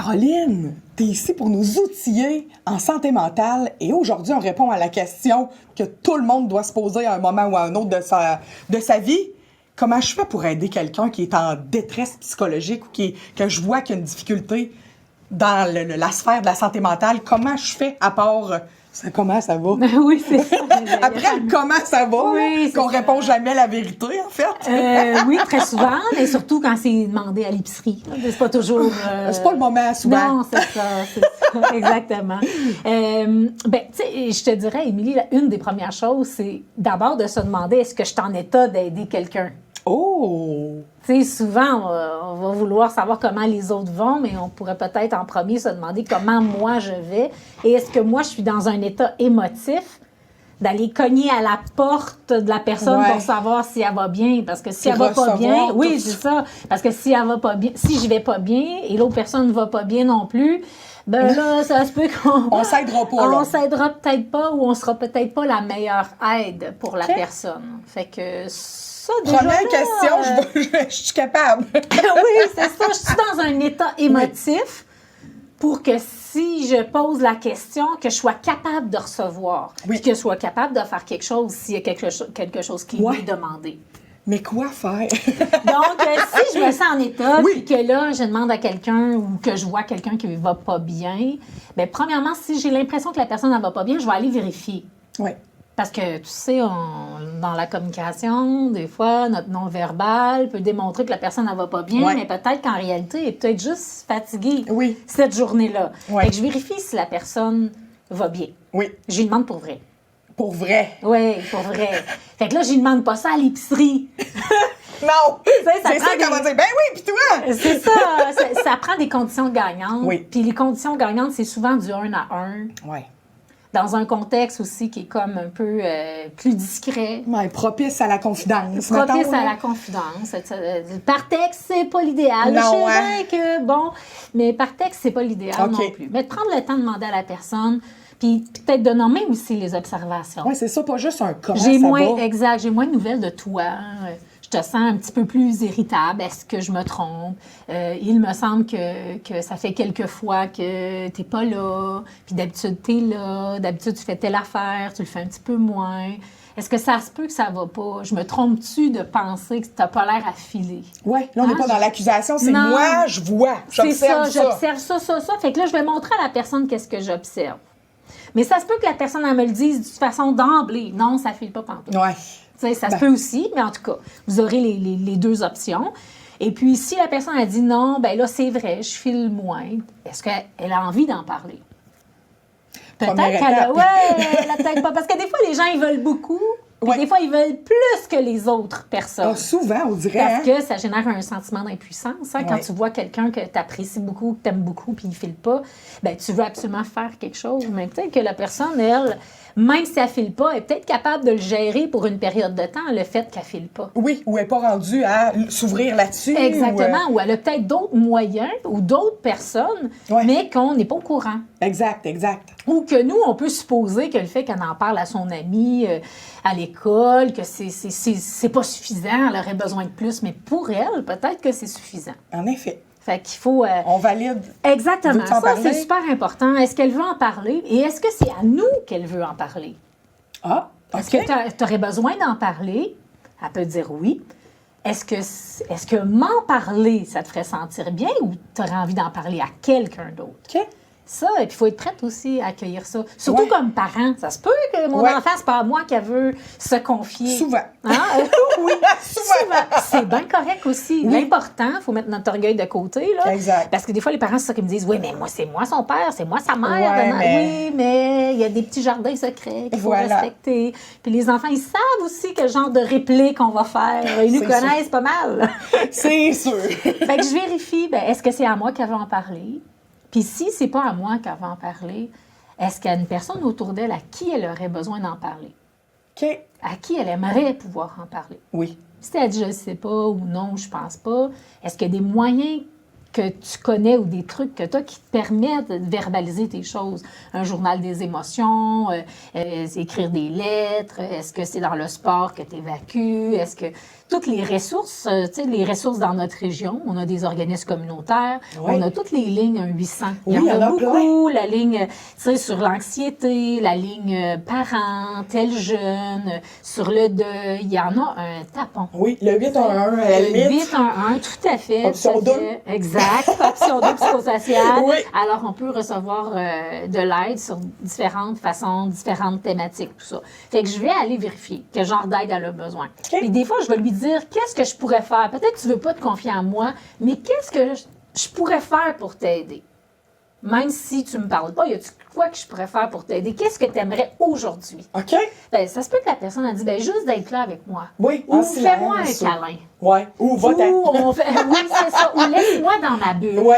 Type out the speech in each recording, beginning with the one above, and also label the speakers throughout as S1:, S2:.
S1: Caroline, tu es ici pour nous outiller en santé mentale et aujourd'hui, on répond à la question que tout le monde doit se poser à un moment ou à un autre de sa vie. Comment je fais pour aider quelqu'un qui est en détresse psychologique ou que je vois qu'il y a une difficulté dans la sphère de la santé mentale? Comment je fais à part... comment ça va?
S2: Oui, c'est ça.
S1: Après, comment ça va?
S2: Oui,
S1: qu'on
S2: ça.
S1: répond jamais la vérité, en fait.
S2: Oui, très souvent, mais surtout quand c'est demandé à l'épicerie. C'est pas toujours...
S1: C'est pas le moment, souvent.
S2: Non, c'est ça, exactement. Tu sais, je te dirais, Émilie, une des premières choses, c'est d'abord de se demander est-ce que je suis en état d'aider quelqu'un?
S1: Oh!
S2: Tu sais, souvent, on va vouloir savoir comment les autres vont, mais on pourrait peut-être en premier se demander comment moi je vais. Et est-ce que moi, je suis dans un état émotif d'aller cogner à la porte de la personne pour savoir si elle va bien? Parce que si elle va pas bien, oui, c'est ça. Parce que si elle va pas bien, si je vais pas bien et l'autre personne ne va pas bien non plus, ben là, ça se peut qu'on...
S1: On s'aidera pas, là.
S2: On s'aidera peut-être pas ou on sera peut-être pas la meilleure aide pour la personne. Fait que... Ça, déjà,
S1: première question, je suis capable.
S2: Oui, c'est ça. Je suis dans un état émotif pour que si je pose la question, que je sois capable de recevoir. Puis que je sois capable de faire quelque chose s'il y a quelque chose qui m'est demandé.
S1: Mais quoi faire?
S2: Donc, si je me sens en état, puis que là, je demande à quelqu'un ou que je vois quelqu'un qui ne va pas bien, bien, premièrement, si j'ai l'impression que la personne ne va pas bien, je vais aller vérifier.
S1: Oui.
S2: Parce que, tu sais, dans la communication, des fois, notre non-verbal peut démontrer que la personne ne va pas bien, mais peut-être qu'en réalité, elle est peut-être juste fatiguée cette journée-là. Fait que je vérifie si la personne va bien.
S1: Oui.
S2: Je lui demande pour vrai.
S1: Pour vrai?
S2: Oui, pour vrai. Fait que là, je lui demande pas ça à l'épicerie.
S1: Non! C'est ça
S2: prend
S1: qu'on va dire. Ben oui, puis toi!
S2: C'est ça. Ça prend des conditions gagnantes.
S1: Oui.
S2: Puis les conditions gagnantes, c'est souvent du 1 à 1.
S1: Oui.
S2: Dans un contexte aussi qui est comme un peu plus discret.
S1: Ouais, propice à la confidence.
S2: Propice à la confidence. Par texte, c'est pas l'idéal.
S1: Non,
S2: je sais que, bon, mais par texte, c'est pas l'idéal non plus. Mais de prendre le temps de demander à la personne, puis peut-être de nommer aussi les observations.
S1: Oui, c'est ça, pas juste un comment ça va.
S2: Exact, j'ai moins de nouvelles de toi. Je te sens un petit peu plus irritable. Est-ce que je me trompe? Il me semble que ça fait quelques fois que tu n'es pas là. Puis d'habitude, tu es là. D'habitude, tu fais telle affaire. Tu le fais un petit peu moins. Est-ce que ça se peut que ça va pas? Je me trompe-tu de penser que tu n'as pas l'air à filer?
S1: Oui, là, on n'est pas dans l'accusation. C'est moi, je vois. J'observe ça.
S2: J'observe ça. Fait que là, je vais montrer à la personne qu'est-ce que j'observe. Mais ça se peut que la personne, elle me le dise de toute façon d'emblée. Non, ça ne file pas pantoute.
S1: Oui.
S2: Ça se peut aussi, mais en tout cas, vous aurez les deux options. Et puis, si la personne a dit non, ben là, c'est vrai, je file moins, est-ce qu'elle a envie d'en parler? Peut-être qu'elle a... Oui, elle a peut-être pas. Parce que des fois, les gens, ils veulent beaucoup. Puis des fois, ils veulent plus que les autres personnes.
S1: Souvent, on dirait.
S2: Parce que ça génère un sentiment d'impuissance. Quand tu vois quelqu'un que tu apprécies beaucoup, que tu aimes beaucoup, puis il ne file pas, ben tu veux absolument faire quelque chose. Mais peut-être que la personne, elle, même si elle ne file pas, est peut-être capable de le gérer pour une période de temps, le fait qu'elle ne file pas.
S1: Oui, ou elle n'est pas rendue à s'ouvrir là-dessus.
S2: Exactement. Ou elle a peut-être d'autres moyens ou d'autres personnes, mais qu'on n'est pas au courant.
S1: Exact.
S2: Ou que nous, on peut supposer que le fait qu'elle en parle à son ami à l'école, que c'est pas suffisant, elle aurait besoin de plus, mais pour elle, peut-être que c'est suffisant.
S1: En effet.
S2: Fait qu'il faut...
S1: on valide.
S2: Exactement. Ça, c'est super important. Est-ce qu'elle veut en parler? Et est-ce que c'est à nous qu'elle veut en parler?
S1: Ah, OK.
S2: Est-ce que tu aurais besoin d'en parler? Elle peut dire oui. Est-ce que m'en parler, ça te ferait sentir bien ou tu aurais envie d'en parler à quelqu'un d'autre?
S1: OK.
S2: Ça, et puis il faut être prête aussi à accueillir ça. Surtout comme parent. Ça se peut que mon enfant, c'est pas à moi qu'elle veut se confier.
S1: Souvent.
S2: Hein? Oui, souvent. C'est bien correct aussi. L'important, il faut mettre notre orgueil de côté. Là,
S1: exact.
S2: Parce que des fois, les parents, c'est ça qu'ils me disent. Oui, mais moi, c'est moi son père, c'est moi sa mère.
S1: Ouais,
S2: Oui, mais il y a des petits jardins secrets qu'il faut respecter. Puis les enfants, ils savent aussi quel genre de réplique on va faire. Ils nous connaissent pas mal.
S1: C'est sûr.
S2: Fait que je vérifie, est-ce que c'est à moi qu'elle veut en parler? Puis si c'est pas à moi qu'elle va en parler, est-ce qu'il y a une personne autour d'elle à qui elle aurait besoin d'en parler?
S1: OK.
S2: À qui elle aimerait pouvoir en parler?
S1: Oui.
S2: Si elle dit « je ne sais pas » ou « non, je pense pas », est-ce qu'il y a des moyens que tu connais ou des trucs que tu as qui te permettent de verbaliser tes choses. Un journal des émotions, écrire des lettres, est-ce que c'est dans le sport que tu évacues, est-ce que toutes les ressources, tu sais, les ressources dans notre région, on a des organismes communautaires, on a toutes les lignes 800. Il y en a beaucoup, la ligne, tu sais, sur l'anxiété, la ligne parents, tel jeune, sur le deuil, il y en a un tapon.
S1: Oui, le 811 à la limite.
S2: Le 811, tout à fait.
S1: Option 2.
S2: Exact, option 2 psychosociale.
S1: Oui.
S2: Alors, on peut recevoir de l'aide sur différentes façons, différentes thématiques, tout ça. Fait que je vais aller vérifier quel genre d'aide elle a besoin.
S1: Okay.
S2: Puis des fois, je vais lui dire, qu'est-ce que je pourrais faire? Peut-être que tu ne veux pas te confier en moi, mais qu'est-ce que je pourrais faire pour t'aider? Même si tu ne me parles pas, y a-tu quoi que je pourrais faire pour t'aider? Qu'est-ce que tu aimerais aujourd'hui?
S1: OK.
S2: Ben, ça se peut que la personne a dit, ben, juste d'être là avec moi.
S1: Oui,
S2: ou fais-moi un câlin.
S1: Oui. Ou va-t'en.
S2: Oui, c'est ça. Ou laisse-moi dans ma bulle.
S1: Oui.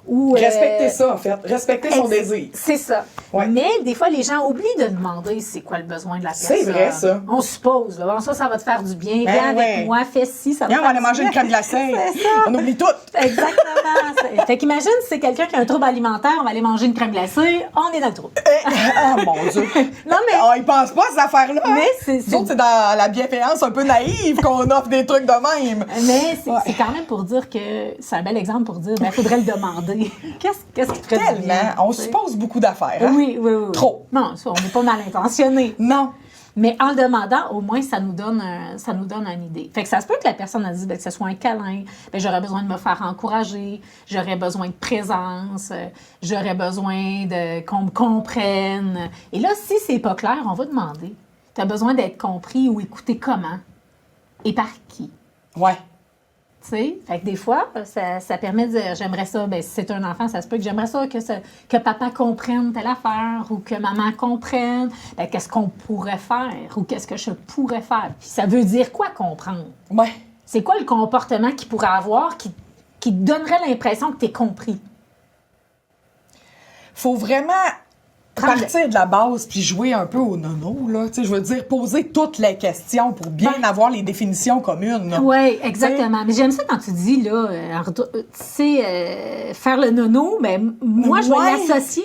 S2: Ou,
S1: respecter ça, en fait. Respecter son désir.
S2: C'est ça.
S1: Ouais.
S2: Mais des fois, les gens oublient de demander c'est quoi le besoin de la personne.
S1: C'est vrai, ça.
S2: On suppose. Là, bon, ça va te faire du bien. Viens avec moi, fais ci, ça va
S1: Viens,
S2: te
S1: on va
S2: faire
S1: aller manger une crème glacée.
S2: C'est ça.
S1: On oublie tout.
S2: Exactement. Fait qu'imagine si c'est quelqu'un qui a un trouble alimentaire, on va aller manger une crème glacée, on est dans le trouble.
S1: Ah, mon Dieu.
S2: Non, mais...
S1: ils pensent pas à cette affaire-là.
S2: Mais
S1: c'est dans la bienveillance un peu naïve qu'on offre des trucs de même.
S2: Mais c'est quand même pour dire que c'est un bel exemple pour dire, ben, ferait le demander. Qu'est-ce qui te ferait du bien?
S1: On suppose beaucoup d'affaires. Hein?
S2: Oui.
S1: Trop.
S2: Non, ça, on n'est pas mal intentionné.
S1: Non.
S2: Mais en le demandant, au moins, ça nous donne une idée. Fait que ça se peut que la personne a dit que ce soit un câlin, ben, j'aurais besoin de me faire encourager, j'aurais besoin de présence, j'aurais besoin qu'on me comprenne. Et là, si c'est pas clair, on va demander. Tu as besoin d'être compris ou écouté comment? Et par qui?
S1: Ouais.
S2: Tu sais, fait que des fois, ça permet de dire, j'aimerais ça, ben si c'est un enfant, ça se peut que j'aimerais ça que papa comprenne telle affaire ou que maman comprenne, ben qu'est-ce qu'on pourrait faire ou qu'est-ce que je pourrais faire. Puis ça veut dire quoi comprendre?
S1: Ouais.
S2: C'est quoi le comportement qu'il pourrait avoir qui te donnerait l'impression que tu es compris?
S1: Faut vraiment partir de la base puis jouer un peu au nono, là. Tu sais, je veux dire, poser toutes les questions pour bien avoir les définitions communes.
S2: Oui, exactement. Mais j'aime ça quand tu dis, là, tu sais, faire le nono, mais moi, je vais l'associer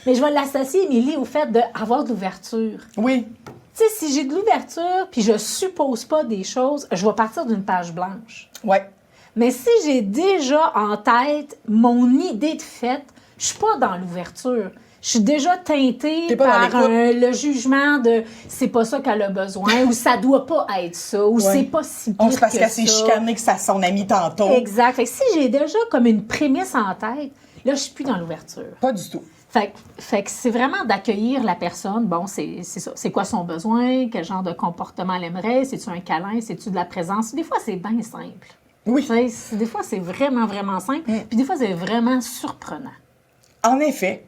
S2: mais je vais l'associer, Émilie, au fait d'avoir de l'ouverture.
S1: Oui.
S2: Tu sais, si j'ai de l'ouverture puis je suppose pas des choses, je vais partir d'une page blanche.
S1: Oui.
S2: Mais si j'ai déjà en tête mon idée de fait, je suis pas dans l'ouverture. Je suis déjà teintée par le jugement de c'est pas ça qu'elle a besoin ou ça doit pas être ça ou c'est pas si pire que ça.
S1: C'est parce qu'elle s'est chicanée que ça son ami tantôt.
S2: Exact. Fait que si j'ai déjà comme une prémisse en tête, là, je suis plus dans l'ouverture.
S1: Pas du tout.
S2: Fait que c'est vraiment d'accueillir la personne. Bon, c'est ça. C'est quoi son besoin? Quel genre de comportement elle aimerait? C'est-tu un câlin? C'est-tu de la présence? Des fois, c'est bien simple.
S1: Oui.
S2: Des fois, c'est vraiment, vraiment simple. Puis des fois, c'est vraiment surprenant.
S1: En effet.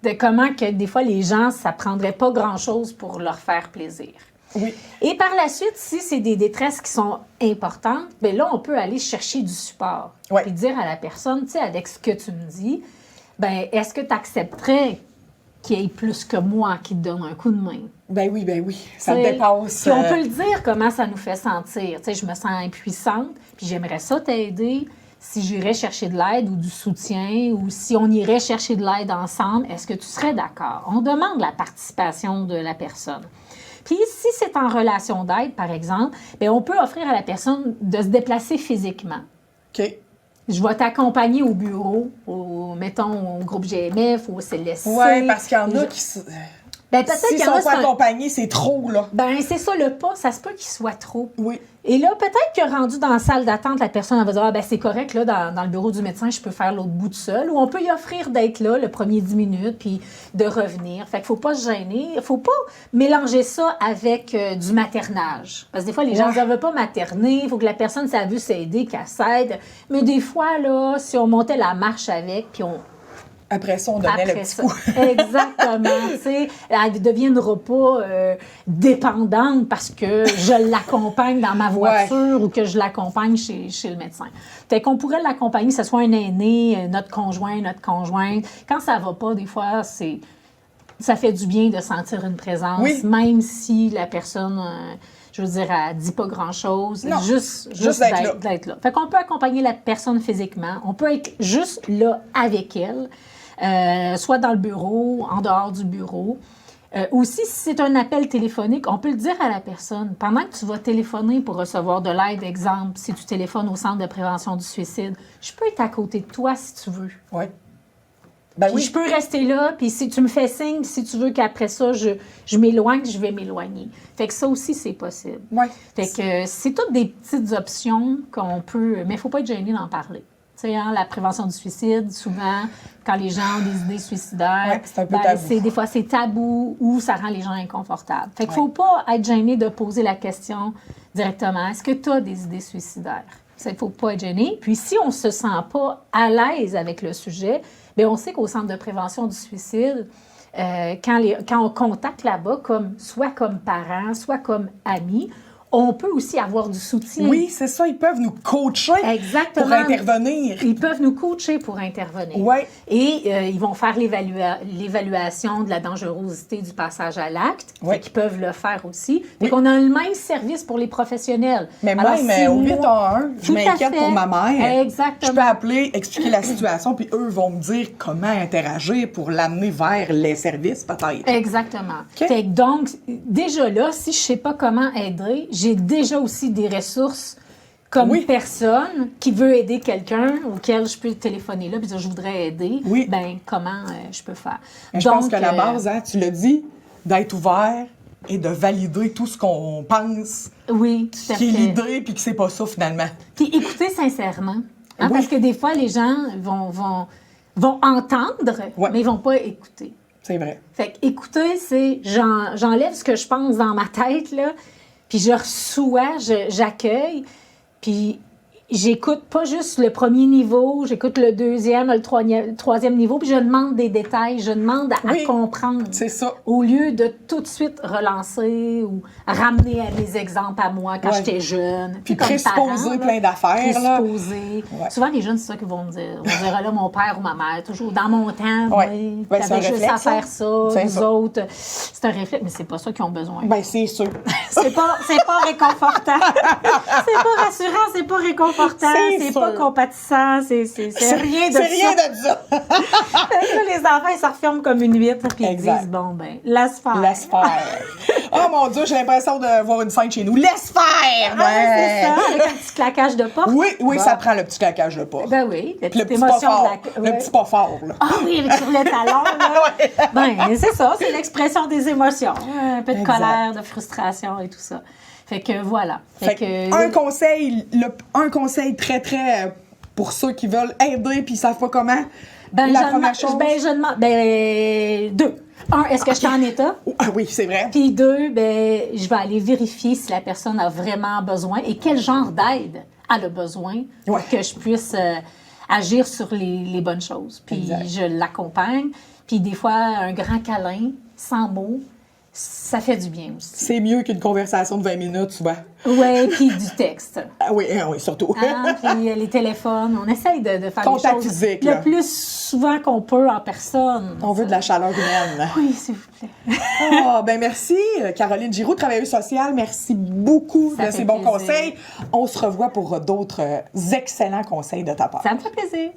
S2: De comment que des fois, les gens, ça prendrait pas grand-chose pour leur faire plaisir.
S1: Oui.
S2: Et par la suite, si c'est des détresses qui sont importantes, bien là, on peut aller chercher du support.
S1: Ouais.
S2: Puis dire à la personne, tu sais, avec ce que tu me dis, ben est-ce que tu accepterais qu'il y ait plus que moi qui te donne un coup de main?
S1: Ben oui. Ça me dépasse.
S2: Puis on peut le dire comment ça nous fait sentir. Tu sais, je me sens impuissante, puis j'aimerais ça t'aider. Si j'irais chercher de l'aide ou du soutien, ou si on irait chercher de l'aide ensemble, est-ce que tu serais d'accord? On demande la participation de la personne. Puis, si c'est en relation d'aide, par exemple, bien, on peut offrir à la personne de se déplacer physiquement.
S1: OK.
S2: Je vais t'accompagner au bureau, mettons, au groupe GMF, au CLSC.
S1: Oui, parce qu'il y en a qui...
S2: Ben, peut-être
S1: s'ils
S2: qu'il y en a,
S1: sont pas accompagnés, c'est trop, là.
S2: Ben, c'est ça, le pas, ça se peut qu'il soit trop.
S1: Oui.
S2: Et là, peut-être que rendu dans la salle d'attente, la personne elle va dire « Ah, ben c'est correct, là, dans le bureau du médecin, je peux faire l'autre bout de seul. » Ou on peut y offrir d'être là le premier 10 minutes, puis de revenir. Fait qu'il faut pas se gêner. Il faut pas mélanger ça avec du maternage. Parce que des fois, les gens ne veulent pas materner. Il faut que la personne, ça a vu s'aider, qu'elle s'aide. Mais des fois, là, si on montait la marche avec, puis on...
S1: Après ça, on donnait le petit coup.
S2: Exactement. Tu sais, elle ne deviendra pas dépendante parce que je l'accompagne dans ma voiture ou que je l'accompagne chez le médecin. Fait qu'on pourrait l'accompagner, que ce soit un aîné, notre conjointe. Quand ça va pas, des fois, ça fait du bien de sentir une présence, même si la personne... je veux dire, elle dit pas grand-chose.
S1: Non,
S2: Juste
S1: d'être
S2: là. Fait qu'on peut accompagner la personne physiquement. On peut être juste là avec elle, soit dans le bureau, en dehors du bureau. Aussi, si c'est un appel téléphonique, on peut le dire à la personne. Pendant que tu vas téléphoner pour recevoir de l'aide, exemple, si tu téléphones au Centre de prévention du suicide, je peux être à côté de toi si tu veux.
S1: Oui. Ben
S2: Puis
S1: oui.
S2: je peux rester là, puis si tu me fais signe, si tu veux qu'après ça, je m'éloigne, je vais m'éloigner. Fait que ça aussi, c'est possible.
S1: Ouais.
S2: Fait que c'est toutes des petites options qu'on peut... Mais il ne faut pas être gêné d'en parler. Tu sais, hein, la prévention du suicide, souvent, quand les gens ont des idées suicidaires,
S1: Ouais, c'est un peu tabou.
S2: des fois, c'est tabou ou ça rend les gens inconfortables. Fait qu'il ne faut pas être gêné de poser la question directement. Est-ce que tu as des idées suicidaires? Il ne faut pas être gêné. Puis si on ne se sent pas à l'aise avec le sujet, bien, on sait qu'au Centre de prévention du suicide, quand on contacte là-bas, soit comme parents, soit comme amis, on peut aussi avoir du soutien.
S1: Oui, c'est ça. Ils peuvent nous coacher
S2: Exactement.
S1: pour intervenir.
S2: Ils peuvent nous coacher pour intervenir.
S1: Oui.
S2: Et ils vont faire l'évaluation de la dangerosité du passage à l'acte.
S1: Oui.
S2: Ils peuvent le faire aussi.
S1: Oui.
S2: Donc, on a le même service pour les professionnels.
S1: Mais
S2: Alors,
S1: même
S2: si
S1: au
S2: moi-
S1: 811, je
S2: Tout à
S1: m'inquiète
S2: fait.
S1: pour ma mère.
S2: Exactement.
S1: Je peux appeler, expliquer la situation, puis eux vont me dire comment interagir pour l'amener vers les services, peut-être.
S2: Exactement.
S1: OK.
S2: Fait que donc, déjà là, si je ne sais pas comment aider, j'ai déjà aussi des ressources comme
S1: Oui.
S2: personne qui veut aider quelqu'un auquel je peux téléphoner là et dire je voudrais aider.
S1: Oui.
S2: Ben comment je peux faire?
S1: Mais je pense
S2: Donc,
S1: que la base, hein, tu l'as dit, d'être ouvert et de valider tout ce qu'on pense
S2: oui, tout à
S1: qui est
S2: fait.
S1: l'idée, puis que c'est pas ça, finalement.
S2: Puis écouter sincèrement. Hein,
S1: Oui.
S2: Parce que des fois, les gens vont entendre,
S1: Ouais.
S2: mais ils vont pas écouter.
S1: C'est vrai.
S2: Fait que écouter, c'est j'enlève ce que je pense dans ma tête, là, puis je reçois, j'accueille, puis j'écoute pas juste le premier niveau, j'écoute le deuxième, le troisième niveau, puis je demande des détails, je demande à
S1: Oui.
S2: comprendre.
S1: C'est ça.
S2: Au lieu de tout de suite relancer ou ramener à des exemples à moi quand
S1: Ouais.
S2: j'étais jeune.
S1: Puis
S2: Tu sais, comme
S1: présupposer
S2: parent,
S1: plein d'affaires, là.
S2: présupposer.
S1: Ouais.
S2: Souvent, les jeunes, c'est ça qu'ils vont me dire. On dirait là, mon père ou ma mère, toujours dans mon temps,
S1: Ouais.
S2: oui,
S1: Ben, c'est un
S2: t'avais juste à
S1: réflexe,
S2: faire
S1: hein.
S2: ça,
S1: C'est
S2: nous
S1: ça.
S2: autres. C'est un réflexe, mais c'est pas ça qu'ils ont besoin.
S1: Ben, c'est sûr.
S2: C'est pas réconfortant. C'est pas rassurant, c'est pas réconfortant,
S1: C'est
S2: c'est
S1: sûr.
S2: pas compatissant, c'est rien de ça.
S1: C'est rien de ça.
S2: Là, les enfants, ils se referment comme une huître, puis ils
S1: Exact.
S2: disent, bon, ben, laisse faire.
S1: Laisse faire. Oh mon Dieu, j'ai l'impression de voir une scène chez nous. Laisse faire!
S2: Ah, c'est ça, avec un petit claquage de porte.
S1: Oui, oui,
S2: Bon.
S1: ça prend le petit claquage de porte.
S2: Ben oui, la
S1: Puis le
S2: petite
S1: petit pas
S2: émotion
S1: fort.
S2: de la...
S1: Le petit pas fort, là.
S2: Ah oui, avec sur le talon, là. Ben, c'est ça, c'est l'expression des émotions. Un peu de
S1: Exact.
S2: colère, de frustration et tout ça. Fait que voilà.
S1: Fait que un conseil très, très pour ceux qui veulent aider puis ils savent pas comment.
S2: Ben,
S1: la première chose.
S2: je demande. Ben, deux. Un, est-ce que je suis en état?
S1: Ah oui, c'est vrai.
S2: Puis deux, ben, je vais aller vérifier si la personne a vraiment besoin et quel genre d'aide elle a besoin pour
S1: Ouais.
S2: que je puisse agir sur les bonnes choses. Puis
S1: Exact.
S2: je l'accompagne. Puis des fois, un grand câlin, sans mots, ça fait du bien aussi.
S1: C'est mieux qu'une conversation de 20 minutes, souvent.
S2: Oui, puis du texte.
S1: Ah oui, surtout.
S2: Hein, puis les téléphones, on essaye de faire
S1: Contact
S2: les choses
S1: physique,
S2: le
S1: là.
S2: plus souvent qu'on peut en personne.
S1: On veut de la chaleur humaine.
S2: Oui, s'il vous plaît.
S1: Ah, ben merci, Caroline Giroux, travailleuse sociale. Merci beaucoup
S2: Ça
S1: de
S2: fait
S1: ces bons
S2: plaisir.
S1: conseils. On se revoit pour d'autres excellents conseils de ta part.
S2: Ça me fait plaisir.